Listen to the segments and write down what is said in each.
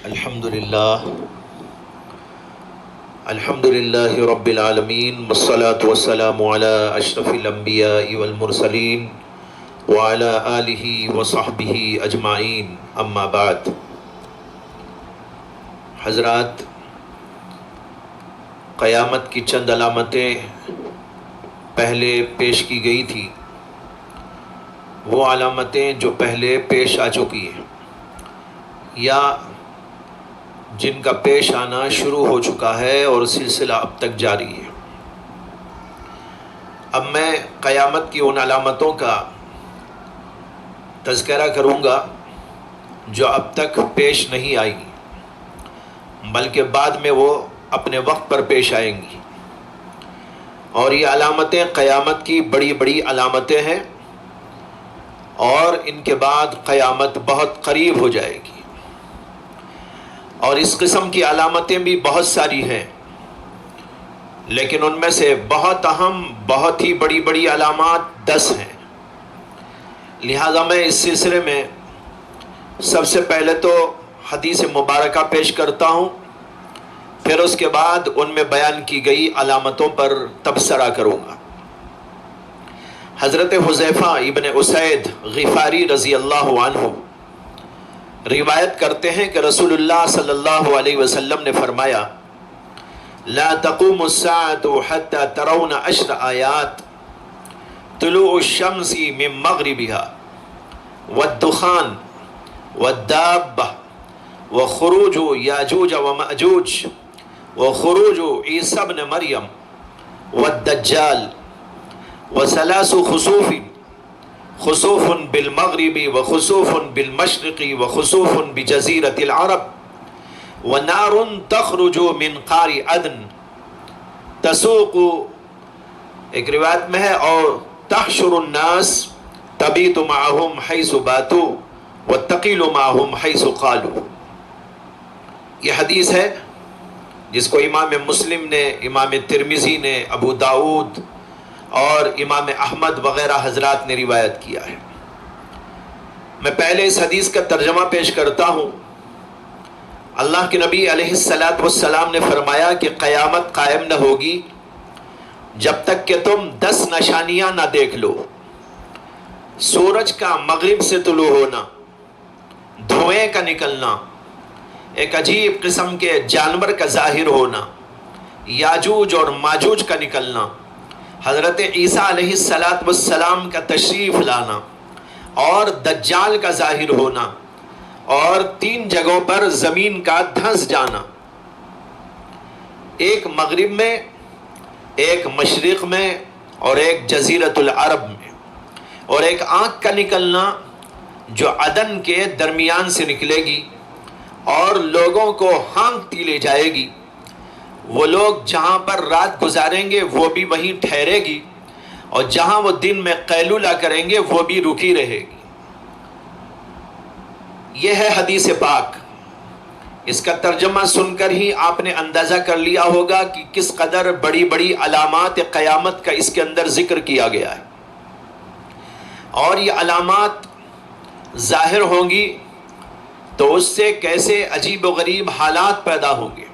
الحمدللہ رب العالمین والصلاة والسلام علی اشرف الانبیاء والمرسلین وعلی آلہ وصحبہ اجمعین، اما بعد۔ حضرات، قیامت کی چند علامتیں پہلے پیش کی گئی تھی، وہ علامتیں جو پہلے پیش آ چکی ہیں یا جن کا پیش آنا شروع ہو چکا ہے اور سلسلہ اب تک جاری ہے۔ اب میں قیامت کی ان علامتوں کا تذکرہ کروں گا جو اب تک پیش نہیں آئی، بلکہ بعد میں وہ اپنے وقت پر پیش آئیں گی، اور یہ علامتیں قیامت کی بڑی بڑی علامتیں ہیں، اور ان کے بعد قیامت بہت قریب ہو جائے گی۔ اور اس قسم کی علامتیں بھی بہت ساری ہیں، لیکن ان میں سے بہت اہم، بہت ہی بڑی بڑی علامات 10 ہیں۔ لہذا میں اس سلسلے میں سب سے پہلے تو حدیث مبارکہ پیش کرتا ہوں، پھر اس کے بعد ان میں بیان کی گئی علامتوں پر تبصرہ کروں گا۔ حضرت حذیفہ ابن اسید غفاری رضی اللہ عنہ روایت کرتے ہیں کہ رسول اللہ صلی اللہ علیہ وسلم نے فرمایا: لا تقوم الساعة حتى ترون 10 آیات، طلوع الشمس من مغربها والدخان والدابة وخروج یاجوج ومأجوج وخروج عیسی ابن مریم والدجال وثلاث خسوف، خسوف بالمغرب وخسوف بالمشرق وخسوف بجزیرۃ العرب ونار تخرج من قار عدن تسوق، ایک روایت میں ہے، اور تحشر الناس تبیت معهم حیث باتوا وتقیل معهم حیث قالوا۔ یہ حدیث ہے جس کو امام مسلم نے، امام ترمذی نے، ابو داؤد اور امام احمد وغیرہ حضرات نے روایت کیا ہے۔ میں پہلے اس حدیث کا ترجمہ پیش کرتا ہوں۔ اللہ کے نبی علیہ السلام نے فرمایا کہ قیامت قائم نہ ہوگی جب تک کہ تم 10 نشانیاں نہ دیکھ لو: سورج کا مغرب سے طلوع ہونا، دھوئیں کا نکلنا، ایک عجیب قسم کے جانور کا ظاہر ہونا، یاجوج اور ماجوج کا نکلنا، حضرت عیسیٰ علیہ السلام کا تشریف لانا، اور دجال کا ظاہر ہونا، اور 3 جگہوں پر زمین کا دھنس جانا، ایک مغرب میں، ایک مشرق میں، اور ایک جزیرۃ العرب میں، اور ایک آنکھ کا نکلنا جو عدن کے درمیان سے نکلے گی اور لوگوں کو ہانکتی لے جائے گی۔ وہ لوگ جہاں پر رات گزاریں گے وہ بھی وہیں ٹھہرے گی، اور جہاں وہ دن میں قیلولہ کریں گے وہ بھی رکی رہے گی۔ یہ ہے حدیث پاک۔ اس کا ترجمہ سن کر ہی آپ نے اندازہ کر لیا ہوگا کہ کس قدر بڑی بڑی علامات قیامت کا اس کے اندر ذکر کیا گیا ہے، اور یہ علامات ظاہر ہوں گی تو اس سے کیسے عجیب و غریب حالات پیدا ہوں گے۔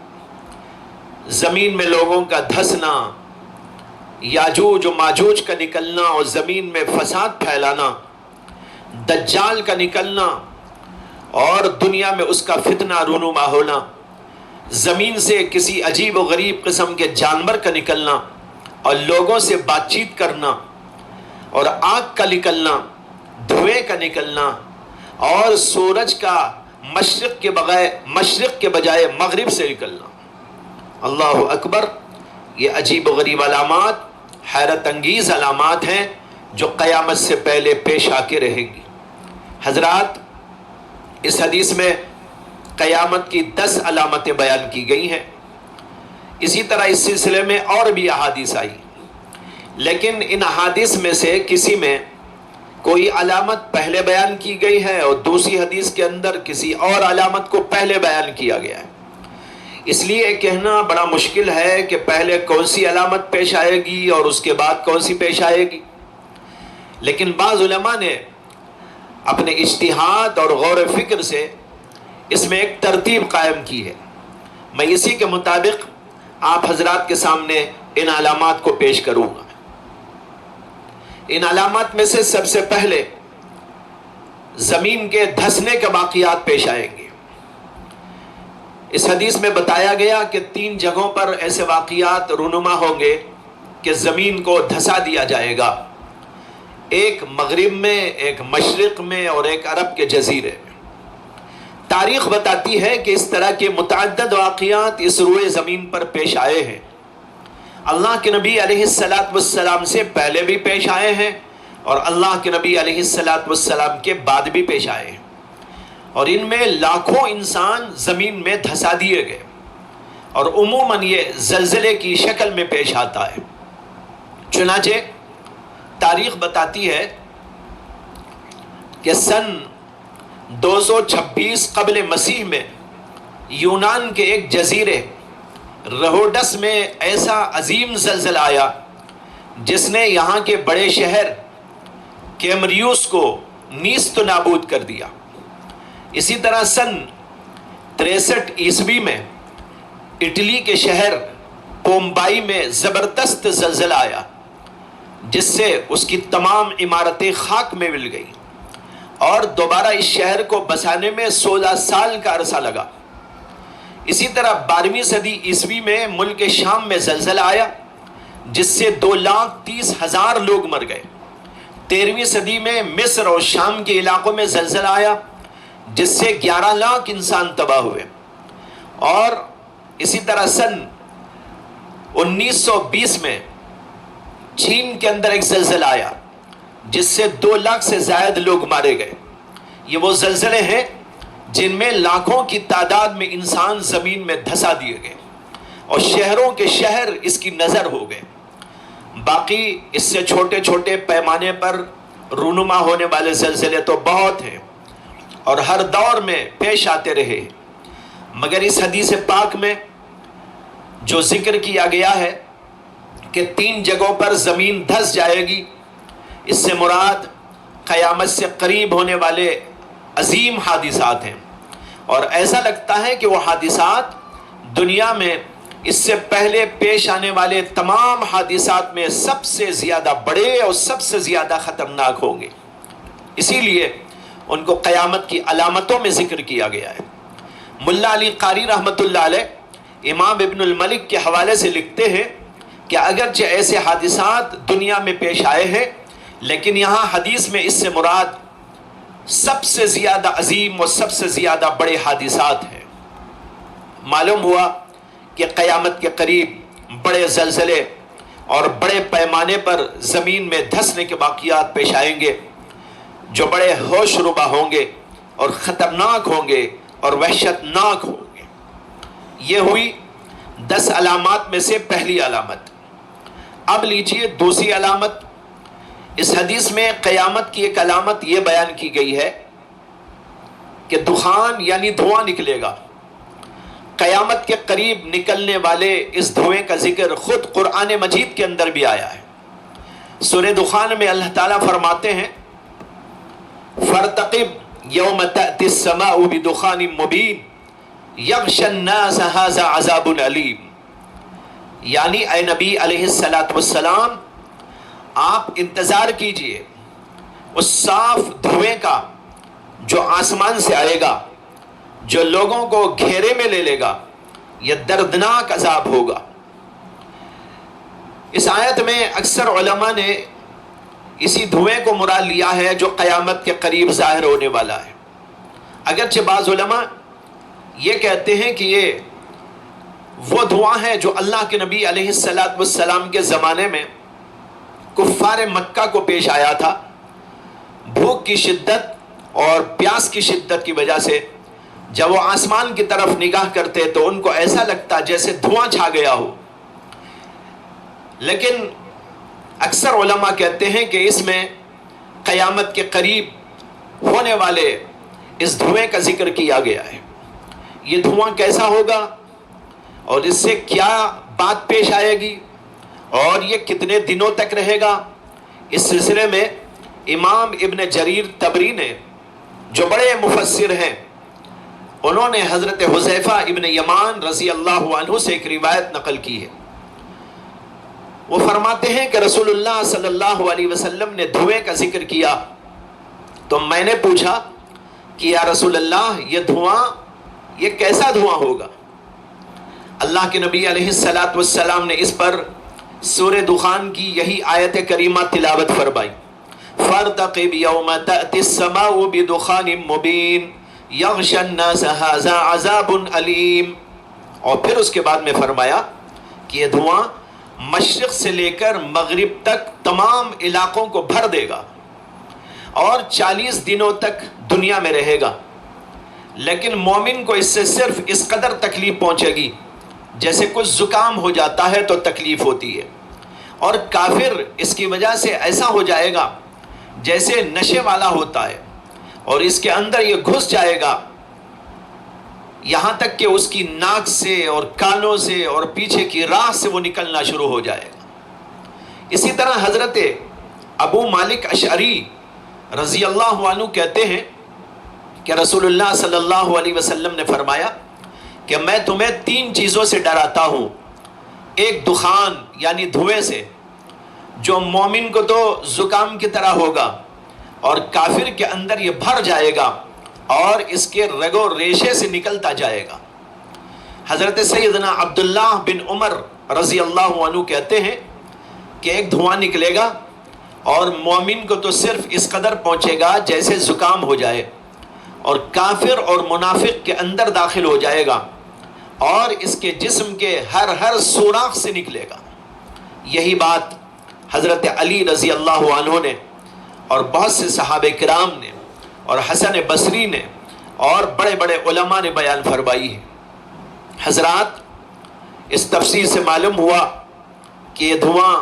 زمین میں لوگوں کا دھسنا، یاجوج و ماجوج کا نکلنا اور زمین میں فساد پھیلانا، دجال کا نکلنا اور دنیا میں اس کا فتنہ رونما ہونا، زمین سے کسی عجیب و غریب قسم کے جانور کا نکلنا اور لوگوں سے بات چیت کرنا، اور آگ کا نکلنا، دھوئیں کا نکلنا، اور سورج کا مشرق کے بجائے مغرب سے نکلنا۔ اللہ اکبر! یہ عجیب و غریب علامات، حیرت انگیز علامات ہیں جو قیامت سے پہلے پیش آ کے رہیں گی۔ حضرات، اس حدیث میں قیامت کی 10 علامتیں بیان کی گئی ہیں۔ اسی طرح اس سلسلے میں اور بھی احادیث آئی، لیکن ان احادیث میں سے کسی میں کوئی علامت پہلے بیان کی گئی ہے اور دوسری حدیث کے اندر کسی اور علامت کو پہلے بیان کیا گیا ہے۔ اس لیے کہنا بڑا مشکل ہے کہ پہلے کون سی علامت پیش آئے گی اور اس کے بعد کون سی پیش آئے گی، لیکن بعض علماء نے اپنے اجتہاد اور غور و فکر سے اس میں ایک ترتیب قائم کی ہے. میں اسی کے مطابق آپ حضرات کے سامنے ان علامات کو پیش کروں گا. ان علامات میں سے سب سے پہلے زمین کے دھسنے کے واقعات پیش آئیں گے. اس حدیث میں بتایا گیا کہ 3 جگہوں پر ایسے واقعات رونما ہوں گے کہ زمین کو دھسا دیا جائے گا. ایک مغرب میں، ایک مشرق میں اور ایک عرب کے جزیرے میں. تاریخ بتاتی ہے کہ اس طرح کے متعدد واقعات اس روئے زمین پر پیش آئے ہیں. اللہ کے نبی علیہ السلام سے پہلے بھی پیش آئے ہیں اور اللہ کے نبی علیہ السلام کے بعد بھی پیش آئے ہیں. اور ان میں لاکھوں انسان زمین میں دھسا دیے گئے اور عموماً یہ زلزلے کی شکل میں پیش آتا ہے. چنانچہ تاریخ بتاتی ہے کہ سن 226 قبل مسیح میں یونان کے ایک جزیرے رہوڈس میں ایسا عظیم زلزلہ آیا جس نے یہاں کے بڑے شہر کیمریوس کو نیست و نابود کر دیا. اسی طرح سن 63 عیسوی میں اٹلی کے شہر پومبائی میں زبردست زلزلہ آیا جس سے اس کی تمام عمارتیں خاک میں مل گئی اور دوبارہ اس شہر کو بسانے میں 16 سال کا عرصہ لگا. اسی طرح 12ویں صدی عیسوی میں ملک شام میں زلزلہ آیا جس سے 2,30,000 لوگ مر گئے. 13ویں صدی میں مصر اور شام کے علاقوں میں زلزلہ آیا جس سے 11 لاکھ انسان تباہ ہوئے. اور اسی طرح سن 1920 میں چین کے اندر ایک زلزلہ آیا جس سے 2 لاکھ سے زائد لوگ مارے گئے. یہ وہ زلزلے ہیں جن میں لاکھوں کی تعداد میں انسان زمین میں دھسا دیے گئے اور شہروں کے شہر اس کی نظر ہو گئے. باقی اس سے چھوٹے چھوٹے پیمانے پر رونما ہونے والے زلزلے تو بہت ہیں اور ہر دور میں پیش آتے رہے. مگر اس حدیث پاک میں جو ذکر کیا گیا ہے کہ 3 جگہوں پر زمین دھس جائے گی، اس سے مراد قیامت سے قریب ہونے والے عظیم حادثات ہیں. اور ایسا لگتا ہے کہ وہ حادثات دنیا میں اس سے پہلے پیش آنے والے تمام حادثات میں سب سے زیادہ بڑے اور سب سے زیادہ خطرناک ہوں گے. اسی لیے ان کو قیامت کی علامتوں میں ذکر کیا گیا ہے. ملا علی قاری رحمۃ اللہ علیہ امام ابن الملک کے حوالے سے لکھتے ہیں کہ اگرچہ ایسے حادثات دنیا میں پیش آئے ہیں لیکن یہاں حدیث میں اس سے مراد سب سے زیادہ عظیم اور سب سے زیادہ بڑے حادثات ہیں. معلوم ہوا کہ قیامت کے قریب بڑے زلزلے اور بڑے پیمانے پر زمین میں دھسنے کے واقعات پیش آئیں گے جو بڑے ہوش ربا ہوں گے اور خطرناک ہوں گے اور وحشت ناک ہوں گے. یہ ہوئی 10 علامات میں سے پہلی علامت. اب لیجئے دوسری علامت. اس حدیث میں قیامت کی ایک علامت یہ بیان کی گئی ہے کہ دخان یعنی دھواں نکلے گا. قیامت کے قریب نکلنے والے اس دھوئیں کا ذکر خود قرآن مجید کے اندر بھی آیا ہے. سورہ دخان میں اللہ تعالیٰ فرماتے ہیں فَارْتَقِبْ يَوْمَ تَأْتِي السَّمَاءُ بِدُخَانٍ مُبِينٍ يَغْشَى النَّاسَ هَذَا عَذَابٌ عَلِيمٌ. یعنی اے نبی علیہ السلام آپ انتظار کیجئے اس صاف دھوئیں کا جو آسمان سے آئے گا، جو لوگوں کو گھیرے میں لے لے گا. یہ دردناک عذاب ہوگا. اس آیت میں اکثر علماء نے اسی دھوئیں کو مراد لیا ہے جو قیامت کے قریب ظاہر ہونے والا ہے. اگرچہ بعض علماء یہ کہتے ہیں کہ یہ وہ دھواں ہے جو اللہ کے نبی علیہ السلام کے زمانے میں کفار مکہ کو پیش آیا تھا. بھوک کی شدت اور پیاس کی شدت کی وجہ سے جب وہ آسمان کی طرف نگاہ کرتے تو ان کو ایسا لگتا جیسے دھواں چھا گیا ہو. لیکن اکثر علماء کہتے ہیں کہ اس میں قیامت کے قریب ہونے والے اس دھوئیں کا ذکر کیا گیا ہے. یہ دھواں کیسا ہوگا اور اس سے کیا بات پیش آئے گی اور یہ کتنے دنوں تک رہے گا، اس سلسلے میں امام ابن جریر طبری نے جو بڑے مفسر ہیں انہوں نے حضرت حذیفہ ابن یمان رضی اللہ عنہ سے ایک روایت نقل کی ہے. وہ فرماتے ہیں کہ رسول اللہ صلی اللہ علیہ وسلم نے دھوئیں کا ذکر کیا تو میں نے پوچھا کہ یا رسول اللہ یہ دھواں یہ کیسا دھواں ہوگا؟ اللہ کے نبی علیہ الصلوۃ والسلام نے اس پر سورہ دخان کی یہی آیت کریمہ تلاوت فرمائی. فارتقب یوم تأتی السماء بدخان مبین یغشی الناس ھذا عذاب علیم. اور پھر اس کے بعد میں فرمایا کہ یہ دھواں مشرق سے لے کر مغرب تک تمام علاقوں کو بھر دے گا اور 40 دنوں تک دنیا میں رہے گا، لیکن مومن کو اس سے صرف اس قدر تکلیف پہنچے گی جیسے کچھ زکام ہو جاتا ہے تو تکلیف ہوتی ہے، اور کافر اس کی وجہ سے ایسا ہو جائے گا جیسے نشے والا ہوتا ہے اور اس کے اندر یہ گھس جائے گا یہاں تک کہ اس کی ناک سے اور کانوں سے اور پیچھے کی راہ سے وہ نکلنا شروع ہو جائے گا. اسی طرح حضرت ابو مالک اشعری رضی اللہ عنہ کہتے ہیں کہ رسول اللہ صلی اللہ علیہ وسلم نے فرمایا کہ میں تمہیں 3 چیزوں سے ڈراتا ہوں. ایک دخان یعنی دھوئیں سے جو مومن کو تو زکام کی طرح ہوگا اور کافر کے اندر یہ بھر جائے گا اور اس کے رگ و ریشے سے نکلتا جائے گا. حضرت سیدنا عبداللہ بن عمر رضی اللہ عنہ کہتے ہیں کہ ایک دھواں نکلے گا اور مومن کو تو صرف اس قدر پہنچے گا جیسے زکام ہو جائے، اور کافر اور منافق کے اندر داخل ہو جائے گا اور اس کے جسم کے ہر سوراخ سے نکلے گا. یہی بات حضرت علی رضی اللہ عنہ نے اور بہت سے صحابہ کرام نے اور حسن بصری نے اور بڑے بڑے علماء نے بیان فرمائی ہے. حضرات، اس تفسیر سے معلوم ہوا کہ یہ دھواں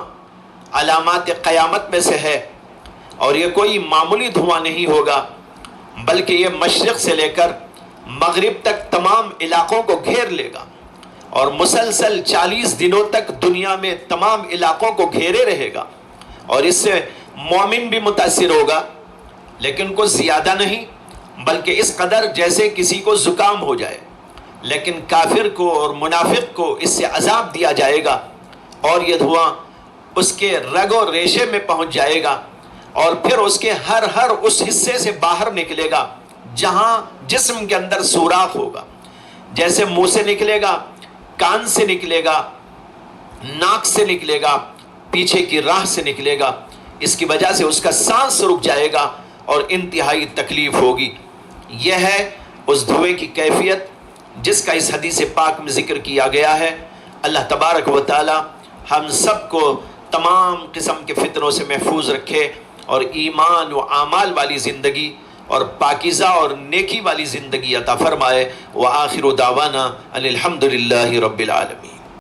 علامات قیامت میں سے ہے اور یہ کوئی معمولی دھواں نہیں ہوگا، بلکہ یہ مشرق سے لے کر مغرب تک تمام علاقوں کو گھیر لے گا اور مسلسل 40 دنوں تک دنیا میں تمام علاقوں کو گھیرے رہے گا. اور اس سے مومن بھی متاثر ہوگا، لیکن کچھ زیادہ نہیں، بلکہ اس قدر جیسے کسی کو زکام ہو جائے. لیکن کافر کو اور منافق کو اس سے عذاب دیا جائے گا اور یہ دھواں اس کے رگ و ریشے میں پہنچ جائے گا اور پھر اس کے ہر اس حصے سے باہر نکلے گا جہاں جسم کے اندر سوراخ ہوگا. جیسے منہ سے نکلے گا، کان سے نکلے گا، ناک سے نکلے گا، پیچھے کی راہ سے نکلے گا. اس کی وجہ سے اس کا سانس رک جائے گا اور انتہائی تکلیف ہوگی. یہ ہے اس دھوئے کی کیفیت جس کا اس حدیث پاک میں ذکر کیا گیا ہے. اللہ تبارک و تعالی ہم سب کو تمام قسم کے فتنوں سے محفوظ رکھے اور ایمان و اعمال والی زندگی اور پاکیزہ اور نیکی والی زندگی عطا فرمائے. وآخر دعوانا ان الحمد للہ رب العالمین.